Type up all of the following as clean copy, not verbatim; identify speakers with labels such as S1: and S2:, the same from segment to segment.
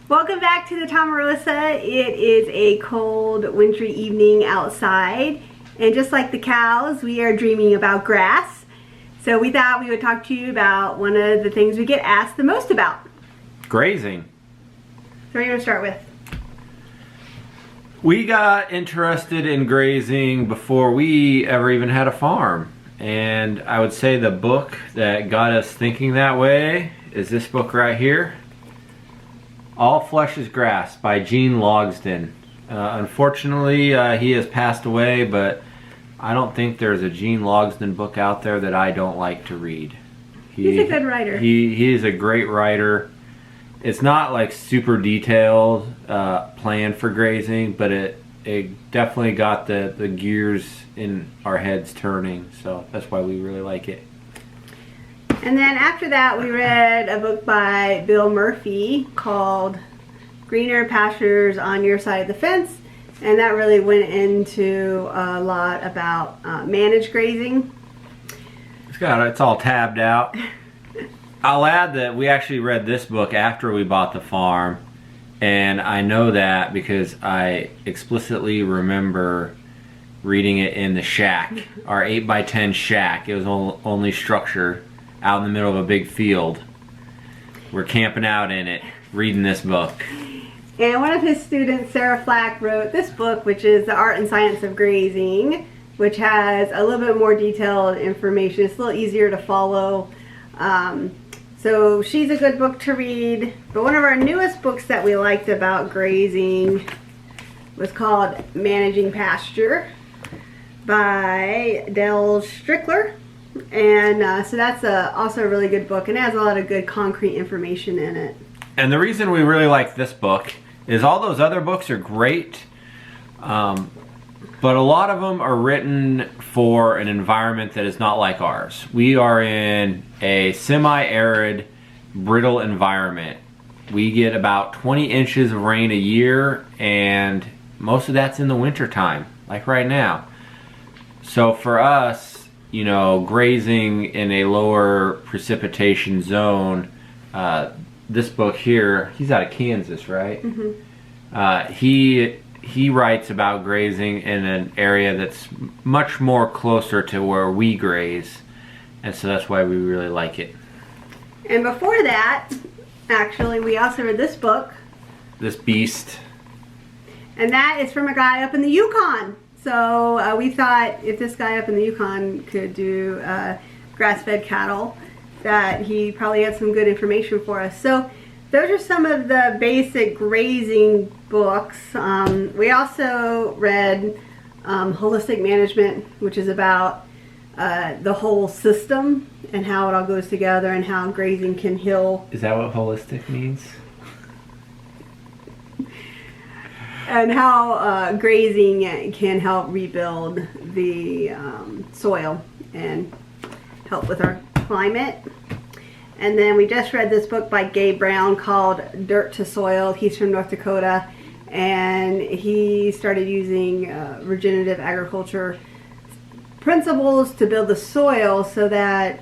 S1: Welcome back to the Tomarosa. It is a cold, wintry evening outside, and just like the cows, we are dreaming about grass. So we thought we would talk to you about one of the things we get asked the most about.
S2: Grazing.
S1: So what are you going to start with?
S2: We got interested in grazing before we ever even had a farm. And I would say the book that got us thinking that way is this book right here. All Flesh is Grass by Logsdon. Unfortunately, he has passed away, but I don't think there's a Logsdon book out there that I don't like to read.
S1: He's a good writer.
S2: He is a great writer. It's not like super detailed plan for grazing, but it definitely got the gears in our heads turning, so that's why we really like it.
S1: And then after that, we read a book by Bill Murphy called Greener Pastures on Your Side of the Fence. And that really went into a lot about managed grazing.
S2: It's all tabbed out. I'll add that we actually read this book after we bought the farm. And I know that because I explicitly remember reading it in the shack, our 8x10 shack. It was only structure out in the middle of a big field. We're camping out in it, reading this book.
S1: And one of his students, Sarah Flack, wrote this book, which is The Art and Science of Grazing, which has a little bit more detailed information. It's a little easier to follow. So she's a good book to read. But one of our newest books that we liked about grazing was called Managing Pasture by Strickler. And so that's also a really good book, and it has a lot of good concrete information in it.
S2: And the reason we really like this book is all those other books are great, but a lot of them are written for an environment that is not like ours. We are in a semi-arid, brittle environment. We get about 20 inches of rain a year, and most of that's in the winter time, like right now. So for us, you know, grazing in a lower precipitation zone, this book here, he's out of Kansas, right? Mm-hmm. He writes about grazing in an area that's much more closer to where we graze, and so that's why we really like it.
S1: And before that, actually, we also read this book.
S2: This beast.
S1: And that is from a guy up in the Yukon. So we thought if this guy up in the Yukon could do grass-fed cattle, that he probably had some good information for us. So those are some of the basic grazing books. We also read Holistic Management, which is about the whole system and how it all goes together and how grazing can heal.
S2: Is that what holistic means?
S1: And how grazing can help rebuild the soil and help with our climate. And then we just read this book by Gabe Brown called Dirt to Soil. He's from North Dakota, and he started using regenerative agriculture principles to build the soil so that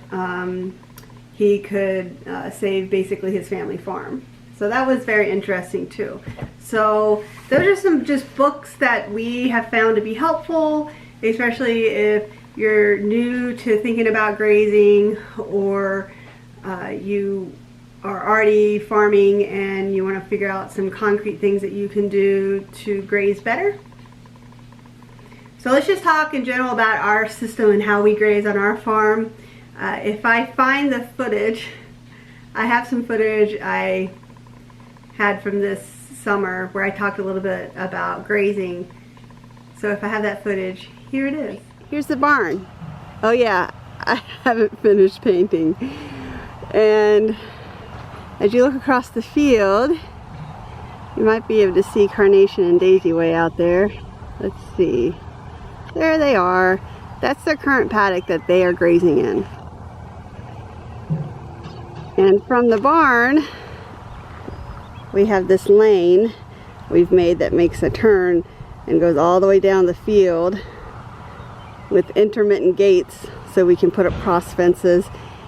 S1: he could save basically his family farm. So that was very interesting too. So those are some just books that we have found to be helpful, especially if you're new to thinking about grazing, or you are already farming and you want to figure out some concrete things that you can do to graze better. So let's just talk in general about our system and how we graze on our farm. If I find the footage, I have some footage I had from this summer where I talked a little bit about grazing. So if I have that footage, here it is. Here's the barn. Oh yeah, I haven't finished painting. And as you look across the field, you might be able to see Carnation and Daisy way out there. Let's see. There they are. That's their current paddock that they are grazing in. And from the barn, we have this lane we've made that makes a turn and goes all the way down the field with intermittent gates so we can put up cross fences,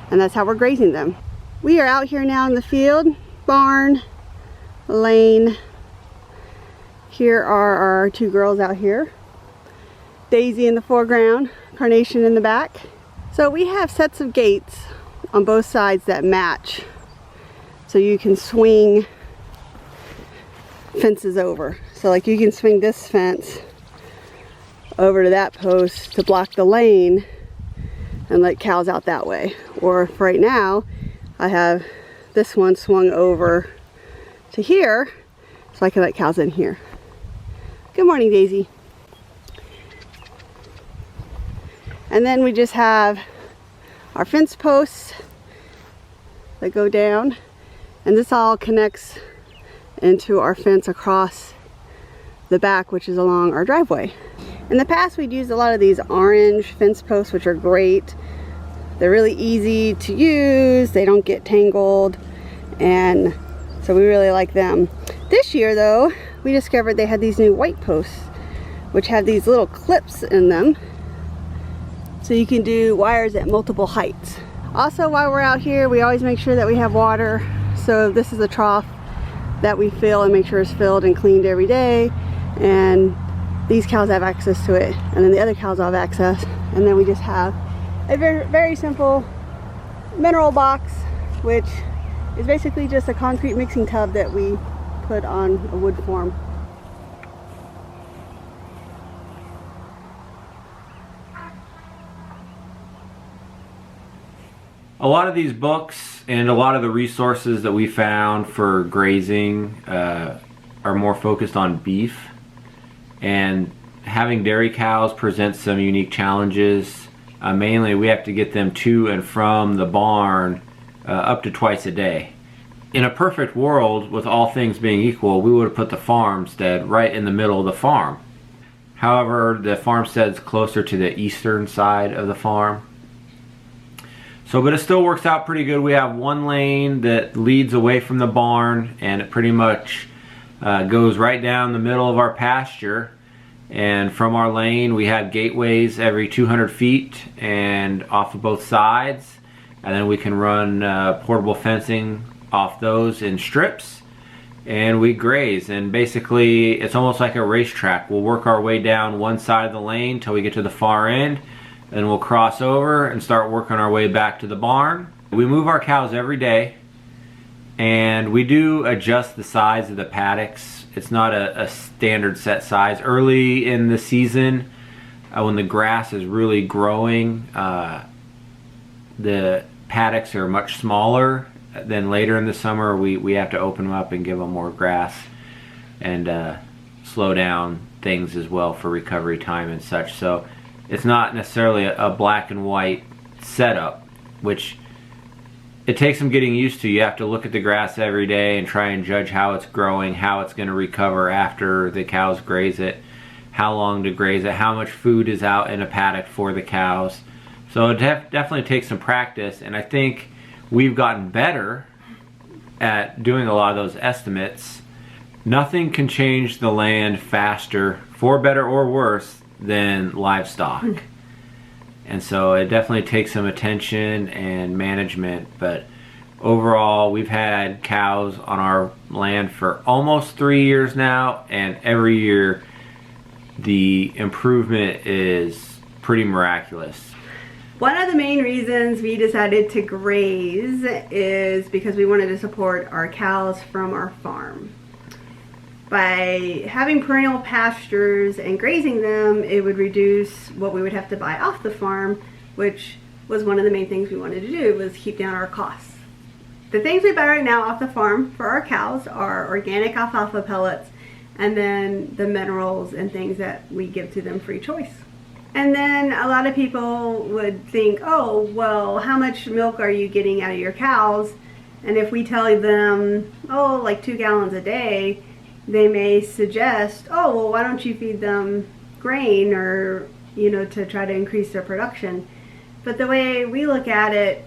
S1: and that's how we're grazing them. We are out here now in the field, barn, lane. Here are our two girls out here. Daisy in the foreground, Carnation in the back. So we have sets of gates on both sides that match. So you can swing fences over. So like you can swing this fence over to that post to block the lane and let cows out that way. Or for right now, I have this one swung over to here so I can let cows in here. Good morning, Daisy. And then we just have our fence posts that go down, and this all connects into our fence across the back, which is along our driveway. In the past, we'd used a lot of these orange fence posts, which are great. They're really easy to use, they don't get tangled, and so we really like them. This year though, we discovered they had these new white posts, which have these little clips in them, so you can do wires at multiple heights. Also, while we're out here, we always make sure that we have water. So this is a trough that we fill and make sure it's filled and cleaned every day, and these cows have access to it, and then the other cows have access. And then we just have a very, very simple mineral box, which is basically just a concrete mixing tub that we put on a wood form.
S2: A lot of these books and a lot of the resources that we found for grazing are more focused on beef, and having dairy cows presents some unique challenges. Mainly we have to get them to and from the barn up to twice a day. In a perfect world, with all things being equal, we would have put the farmstead right in the middle of the farm. However, the farmstead's closer to the eastern side of the farm. So, but it still works out pretty good. We have one lane that leads away from the barn, and it pretty much goes right down the middle of our pasture. And from our lane, we have gateways every 200 feet and off of both sides. And then we can run portable fencing off those in strips, and we graze. And basically, it's almost like a racetrack. We'll work our way down one side of the lane till we get to the far end, and we'll cross over and start working our way back to the barn. We move our cows every day, and we do adjust the size of the paddocks. It's not a standard set size. Early in the season, when the grass is really growing, the paddocks are much smaller. Then later in the summer, we have to open them up and give them more grass and slow down things as well for recovery time and such. So it's not necessarily a black and white setup, which it takes some getting used to. You have to look at the grass every day and try and judge how it's growing, how it's going to recover after the cows graze it, how long to graze it, how much food is out in a paddock for the cows. So it definitely takes some practice, and I think we've gotten better at doing a lot of those estimates. Nothing can change the land faster, for better or worse, than livestock. And so it definitely takes some attention and management, but overall we've had cows on our land for almost 3 years now, and every year the improvement is pretty miraculous.
S1: One of the main reasons we decided to graze is because we wanted to support our cows from our farm. By having perennial pastures and grazing them, it would reduce what we would have to buy off the farm, which was one of the main things we wanted to do, was keep down our costs. The things we buy right now off the farm for our cows are organic alfalfa pellets, and then the minerals and things that we give to them free choice. And then a lot of people would think, oh, well, how much milk are you getting out of your cows? And if we tell them, oh, like 2 gallons a day, they may suggest, oh, well, why don't you feed them grain, or, you know, to try to increase their production. But the way we look at it,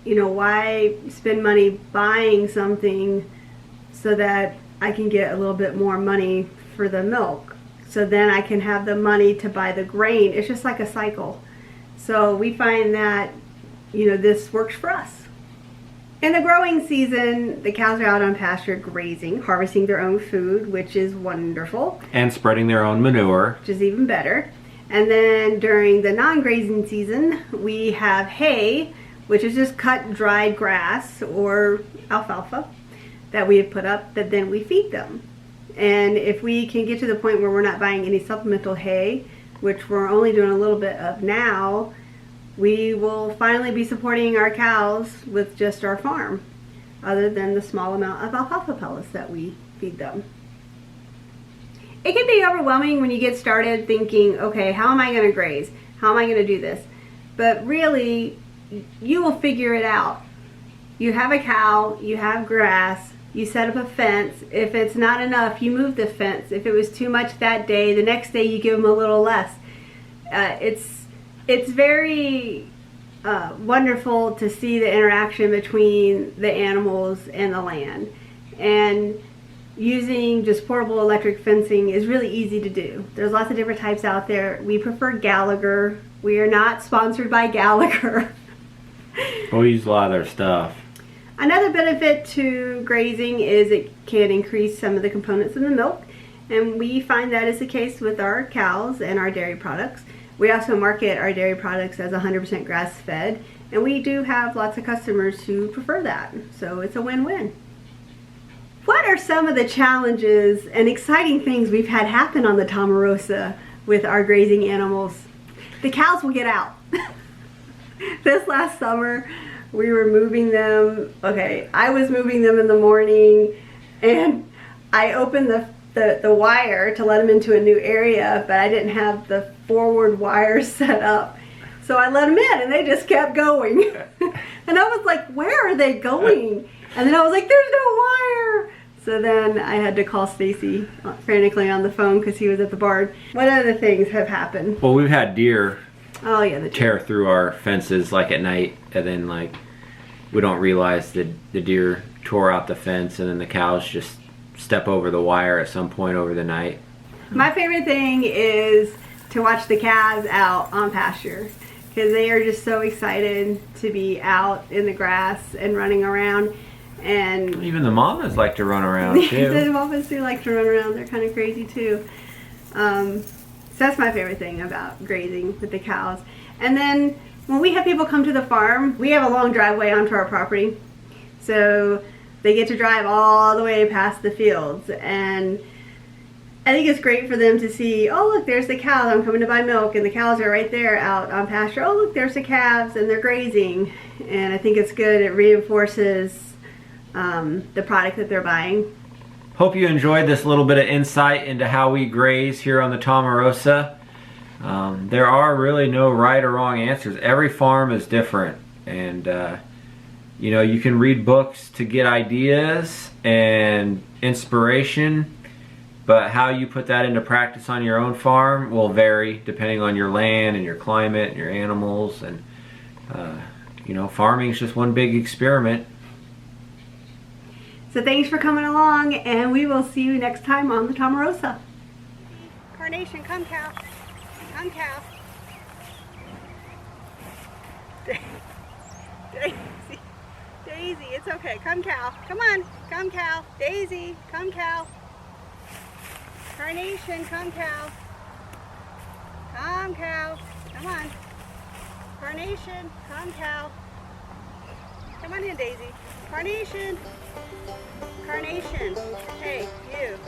S1: you know, why spend money buying something so that I can get a little bit more money for the milk? So then I can have the money to buy the grain. It's just like a cycle. So we find that, you know, this works for us. In the growing season, the cows are out on pasture grazing, harvesting their own food, which is wonderful.
S2: And spreading their own manure.
S1: Which is even better. And then during the non-grazing season, we have hay, which is just cut dried grass or alfalfa that we have put up that then we feed them. And if we can get to the point where we're not buying any supplemental hay, which we're only doing a little bit of now, we will finally be supporting our cows with just our farm, other than the small amount of alfalfa pellets that we feed them. It can be overwhelming when you get started thinking, okay, how am I going to graze? How am I going to do this? But really, you will figure it out. You have a cow, you have grass, you set up a fence. If it's not enough, you move the fence. If it was too much that day, the next day you give them a little less. It's very wonderful to see the interaction between the animals and the land. And using just portable electric fencing is really easy to do. There's lots of different types out there. We prefer Gallagher. We are not sponsored by Gallagher.
S2: We use a lot of their stuff.
S1: Another benefit to grazing is it can increase some of the components in the milk, and we find that is the case with our cows and our dairy products. We also market our dairy products as 100% grass-fed, and we do have lots of customers who prefer that, so it's a win-win. What are some of the challenges and exciting things we've had happen on the Tomarosa with our grazing animals? The cows will get out. This last summer, we were moving them. Okay, I was moving them in the morning, and I opened the wire to let them into a new area, but I didn't have the forward wire set up. So I let them in, and they just kept going. And I was like, where are they going? And then I was like, there's no wire. So then I had to call Stacy frantically on the phone because he was at the barn. What other things have happened?
S2: Well, we've had deer
S1: the
S2: tear through our fences like at night, and then like we don't realize that the deer tore out the fence, and then the cows just step over the wire at some point over the night.
S1: My favorite thing is to watch the calves out on pasture, because they are just so excited to be out in the grass and running around. And
S2: even the mamas like to run around too.
S1: The mamas do like to run around. They're kind of crazy too. So that's my favorite thing about grazing with the cows. And then when we have people come to the farm, we have a long driveway onto our property. So they get to drive all the way past the fields. And I think it's great for them to see, oh look, there's the cows, I'm coming to buy milk, and the cows are right there out on pasture. Oh look, there's the calves, and they're grazing. And I think it's good. It reinforces the product that they're buying.
S2: Hope you enjoyed this little bit of insight into how we graze here on the Tomarosa. There are really no right or wrong answers. Every farm is different, and you know, you can read books to get ideas and inspiration, but how you put that into practice on your own farm will vary depending on your land and your climate and your animals. And you know, farming is just one big experiment.
S1: So thanks for coming along, and we will see you next time on the Tomarosa. Carnation, come cow. Come cow. Daisy, it's okay. Come cow. Come on. Come cow. Daisy, come cow. Carnation, come cow. Come cow. Come on. Carnation, come cow. Come on in, Daisy. Carnation. Carnation. Hey, you.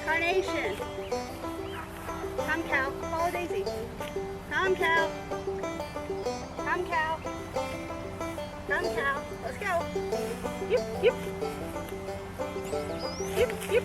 S1: Carnation. Come cow. Follow Daisy. Come cow. Come cow. Come cow. Let's go. Yip, yip. Yip, yip.